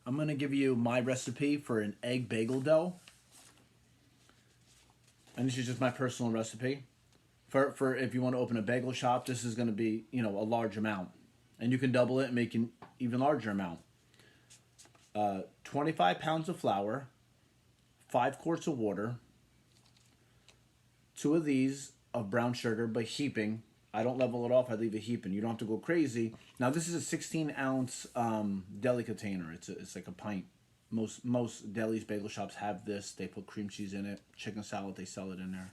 I'm going to give you my recipe for an egg bagel dough. And this is just my personal recipe. For if you want to open a bagel shop, this is going to be, a large amount. And you can double it and make an even larger amount. 25 pounds of flour, 5 quarts of water, 2 of these of brown sugar, but heaping. I don't level it off, I leave it heaping. You don't have to go crazy. Now this is a 16-ounce deli container. It's like a pint. Most delis, bagel shops have this. They put cream cheese in it. Chicken salad, they sell it in there.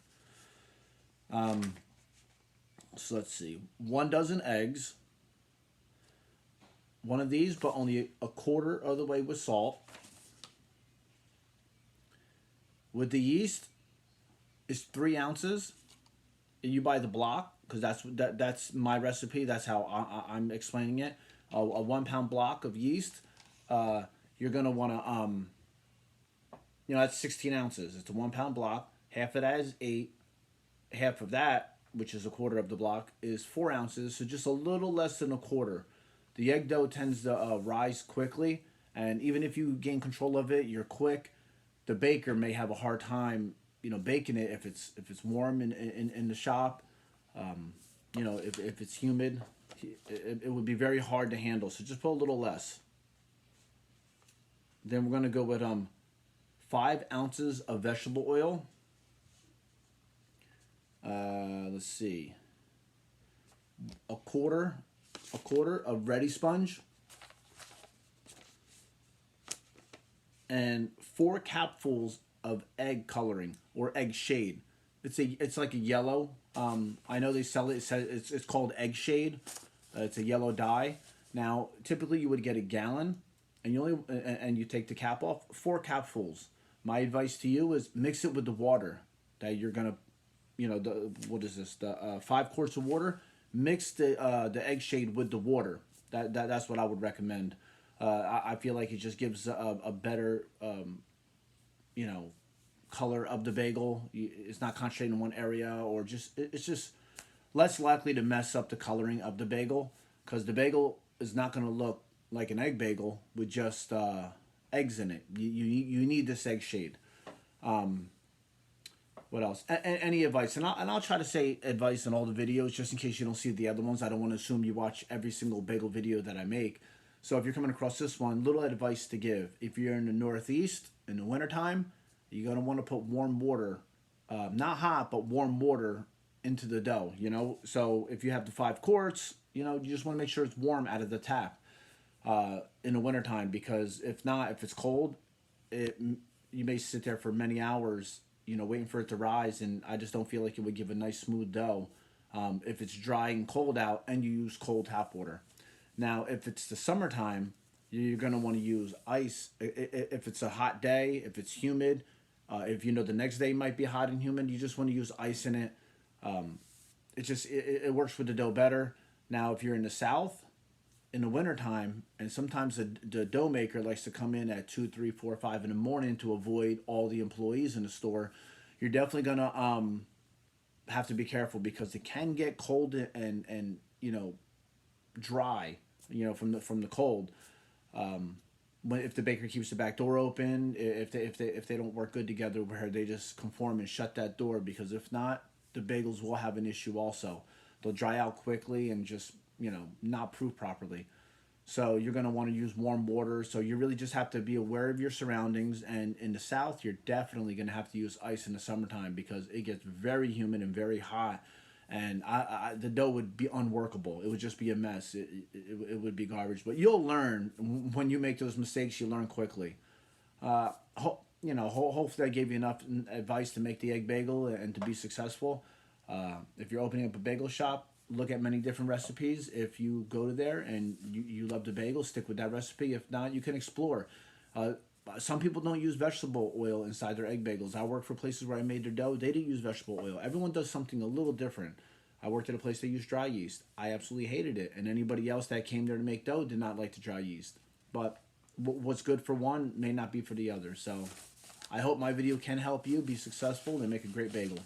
So let's see. 1 dozen eggs. 1 of these, but only a quarter of the way with salt. With the yeast, it's 3 ounces. You buy the block, because that's my recipe. That's how I'm explaining it. A 1 pound block of yeast. You're gonna want to that's 16 ounces. It's a 1 pound block. Half of that is 8. Half of that, which is a quarter of the block, is 4 ounces. So just a little less than a quarter. The egg dough tends to rise quickly, and even if you gain control of it, you're quick. The baker may have a hard time, baking it if it's warm in the shop. If it's humid, it would be very hard to handle. So just put a little less. Then we're gonna go with 5 ounces of vegetable oil. Let's see, a quarter of ready sponge, and 4 capfuls of egg coloring or egg shade. It's like a yellow. I know they sell it. It's called egg shade. It's a yellow dye. Now, typically you would get a gallon, and you take the cap off. 4 capfuls. My advice to you is mix it with the water that you're gonna, the 5 quarts of water. Mix the egg shade with the water. That's what I would recommend. I feel like it just gives a better color of the bagel. It's not concentrated in one area, or it's just less likely to mess up the coloring of the bagel, because the bagel is not going to look like an egg bagel with just eggs in it. You need this egg shade. What else? Any advice? And I'll try to say advice in all the videos, just in case you don't see the other ones. I don't want to assume you watch every single bagel video that I make. So if you're coming across this one, little advice to give. If you're in the Northeast in the wintertime, you're going to want to put warm water, not hot, but warm water into the dough, So if you have the 5 quarts, you just want to make sure it's warm out of the tap in the wintertime, because if not, if it's cold, you may sit there for many hours, waiting for it to rise, and I just don't feel like it would give a nice smooth dough if it's dry and cold out and you use cold tap water. Now, if it's the summertime, you're going to want to use ice. If it's a hot day, if it's humid, if the next day might be hot and humid, you just want to use ice in it. It works with the dough better. Now, if you're in the South, in the wintertime, and sometimes the dough maker likes to come in at 2, 3, 4, 5 in the morning to avoid all the employees in the store, you're definitely gonna have to be careful, because it can get cold and dry, from the cold. If the baker keeps the back door open, if they don't work good together, where they just conform and shut that door, because if not, the bagels will have an issue also. They'll dry out quickly and just not proof properly. So you're going to want to use warm water. So you really just have to be aware of your surroundings. And in the South, you're definitely going to have to use ice in the summertime, because it gets very humid and very hot. And the dough would be unworkable. It would just be a mess. It would be garbage. But you'll learn. When you make those mistakes, you learn quickly. Hopefully I gave you enough advice to make the egg bagel and to be successful. If you're opening up a bagel shop, look at many different recipes. If you go to there and you love the bagel, stick with that recipe. If not, you can explore. Some people don't use vegetable oil inside their egg bagels. I worked for places where I made their dough. They didn't use vegetable oil. Everyone does something a little different. I worked at a place that used dry yeast. I absolutely hated it. And anybody else that came there to make dough did not like the dry yeast. But what's good for one may not be for the other. So I hope my video can help you be successful and make a great bagel.